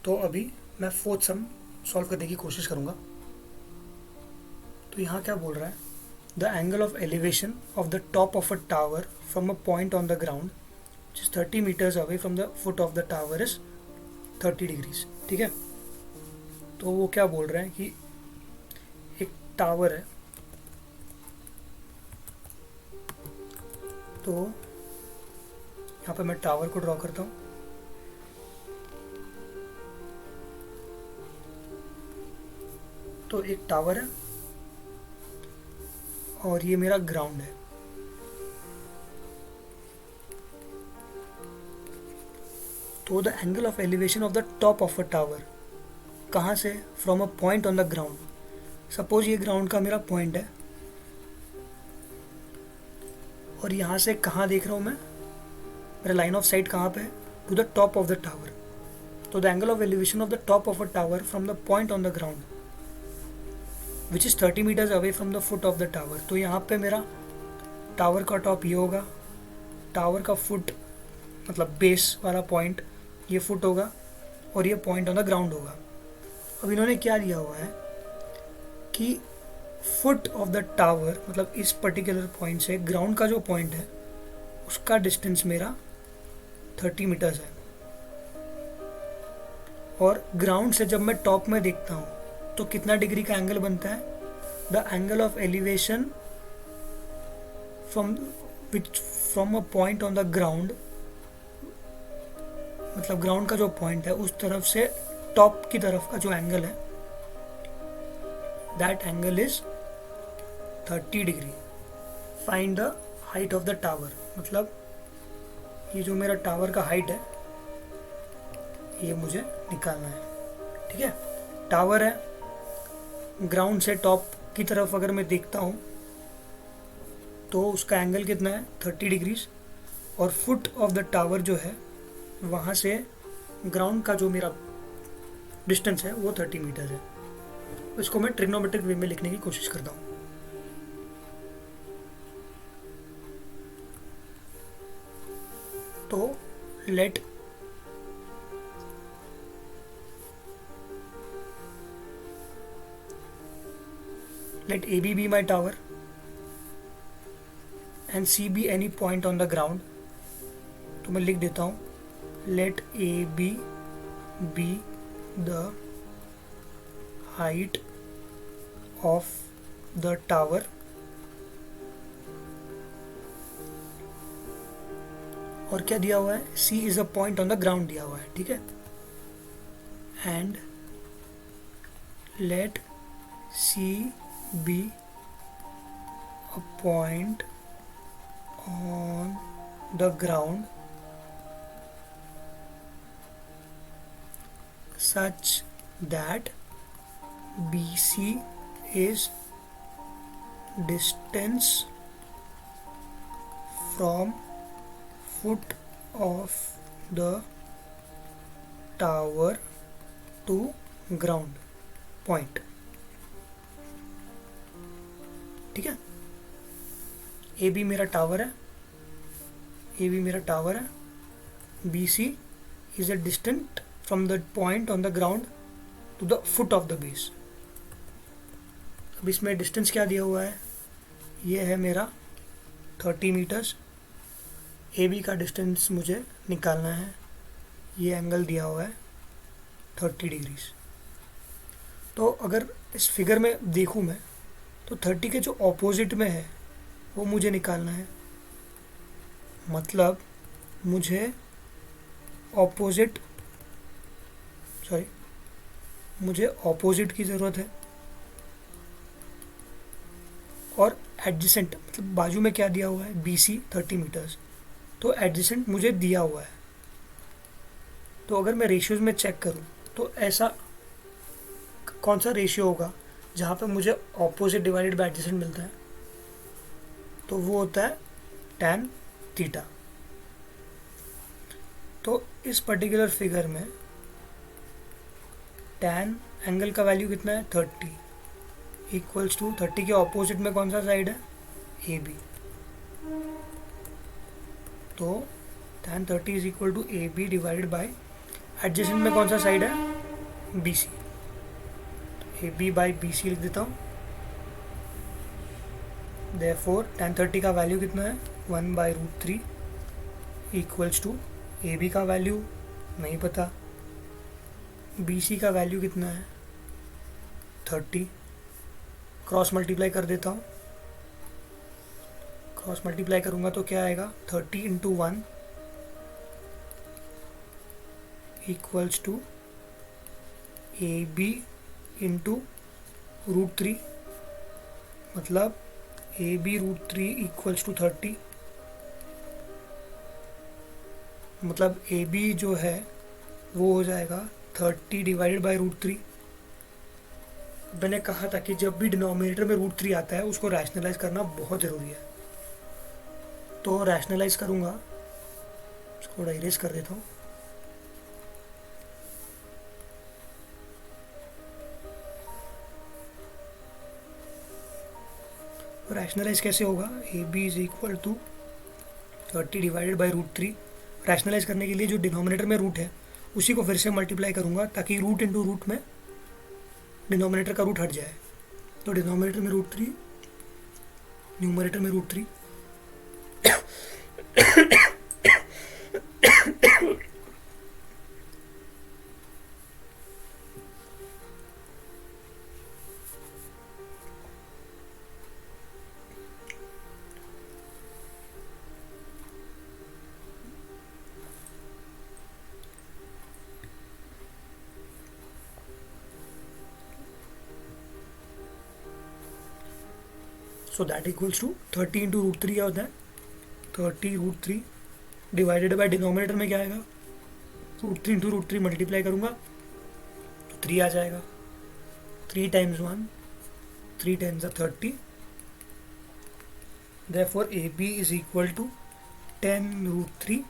तो अभी मैं फोर्थ सम सॉल्व करने की कोशिश करूँगा। तो यहाँ क्या बोल रहा है, the angle of elevation of the top of a tower from a point on the ground which is 30 meters away from the foot of the tower is 30 degrees. ठीक है, तो वो क्या बोल रहे हैं कि एक टावर है, तो यहाँ पे मैं टावर को ड्रॉ करता हूँ। तो एक टावर है और ये मेरा ग्राउंड है। तो the angle of elevation of the top of a tower, कहाँ से, from a point on the ground. Suppose ये ग्राउंड का मेरा पॉइंट है और यहाँ से कहाँ देख रहा हूँ मैं, मेरा लाइन ऑफ साइट कहाँ पे है, to the top of the tower. तो the angle of elevation of the top of a tower from the point on the ground which is 30 meters away from the foot of the tower. तो यहाँ पे मेरा tower का top ये होगा, tower का foot मतलब बेस वाला पॉइंट ये फुट होगा और ये पॉइंट ऑन द ग्राउंड होगा। अब इन्होंने क्या दिया हुआ है कि फुट ऑफ द टावर मतलब इस पर्टिकुलर पॉइंट से ग्राउंड का जो पॉइंट है उसका डिस्टेंस मेरा 30 meters है। और ग्राउंड से जब मैं टॉप में देखता हूँ तो कितना डिग्री का एंगल बनता है, the angle of elevation from a point on the ground, मतलब ग्राउंड का जो पॉइंट है उस तरफ से टॉप की तरफ का जो एंगल है, that angle is 30 degree. Find the height of the tower, मतलब ये जो मेरा टावर का हाइट है ये मुझे निकालना है। ठीक है, टावर है, ग्राउंड से टॉप की तरफ अगर मैं देखता हूँ तो उसका एंगल कितना है, 30 डिग्रीज। और फुट ऑफ द टावर जो है वहाँ से ग्राउंड का जो मेरा डिस्टेंस है वो 30 meters है। इसको मैं ट्रिग्नोमेट्रिक वे में लिखने की कोशिश करता हूँ। तो late AB be my tower and C be any point on the ground। तो मैं लिख देता हूँ let AB be the height of the tower और क्या दिया हुआ है, C is a point on the ground दिया हुआ है। ठीक है, and let C be a point on the ground such that BC is distance from foot of the tower to ground point। ठीक है, ए बी मेरा tower है, BC is a distant from the point on the ground to the foot of the base। अब इसमें distance क्या दिया हुआ है, ये है मेरा 30 meters। ए बी का डिस्टेंस मुझे निकालना है, ये एंगल दिया हुआ है 30 डिग्रीज। तो अगर इस फिगर में देखूँ मैं तो 30 के जो ऑपोजिट में है वो मुझे निकालना है। मतलब मुझे ऑपोजिट की ज़रूरत है और एडजेसेंट मतलब बाजू में क्या दिया हुआ है, BC 30 meters। तो एडजेसेंट मुझे दिया हुआ है। तो अगर मैं रेशियोज में चेक करूं तो ऐसा कौन सा रेशियो होगा जहाँ पे मुझे ऑपोजिट डिवाइडेड बाय एडजेसेंट मिलता है, तो वो होता है tan थीटा। तो इस पर्टिकुलर फिगर में tan एंगल का वैल्यू कितना है, 30 इक्वल्स टू 30 के ऑपोजिट में कौन सा साइड है, AB। तो tan 30 is equal to AB divided by adjacent में कौन सा साइड है, B C, A B by B C लिख देता हूँ। देयरफॉर tan 30 का वैल्यू कितना है 1/√3 इक्वल्स टू ए बी का वैल्यू नहीं पता, बी सी का वैल्यू कितना है 30, क्रॉस मल्टीप्लाई कर देता हूँ। क्रॉस मल्टीप्लाई करूँगा तो क्या आएगा 30 × 1 equals to A B into √3, मतलब ए बी √3 इक्वल्स टू 30, मतलब ए बी जो है वो हो जाएगा 30 डिवाइडेड बाई √3। मैंने कहा था कि जब भी डिनोमिनेटर में √3 आता है उसको रैशनलाइज करना बहुत ज़रूरी है, तो रैशनलाइज करूँगा, इसको थोड़ा इरेज कर देता हूँ। रैशनलाइज कैसे होगा, A B is equal to 30 divided by √3। Rationalise करने के लिए जो डिनोमिनेटर में रूट है उसी को फिर से मल्टीप्लाई करूँगा ताकि रूट इंटू रूट में डिनोमिनेटर का रूट हट जाए। तो डिनोमिनेटर में √3, न्यूमरेटर में √3, so that equals to 30 into √3 क्या होता है 30√3 डिवाइडेड बाई डिनोमिनेटर में क्या आएगा √3 इंटू √3 मल्टीप्लाई करूँगा तो 3 आ जाएगा, 3 times 1, 3 times 30, therefore A B is equal to 10√3।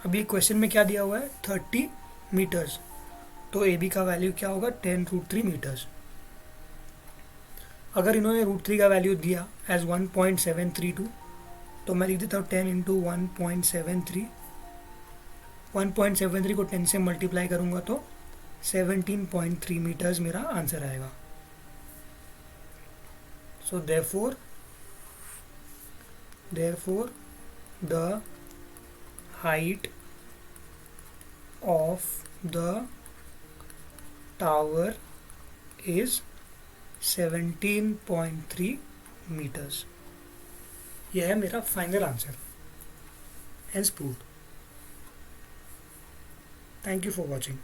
अभी क्वेश्चन में क्या दिया हुआ है 30 मीटर्स, तो ए बी का वैल्यू क्या होगा 10√3 मीटर्स। अगर इन्होंने √3 का वैल्यू दिया एज 1.732 तो मैं लिख देता हूँ 10 इंटू 1.73, 1.73 को 10 से मल्टीप्लाई करूँगा तो 17.3 मीटर्स मेरा आंसर आएगा। So therefore the height of the tower is 17.3 metres. यह है मेरा final answer, hence proved. Thank you for watching.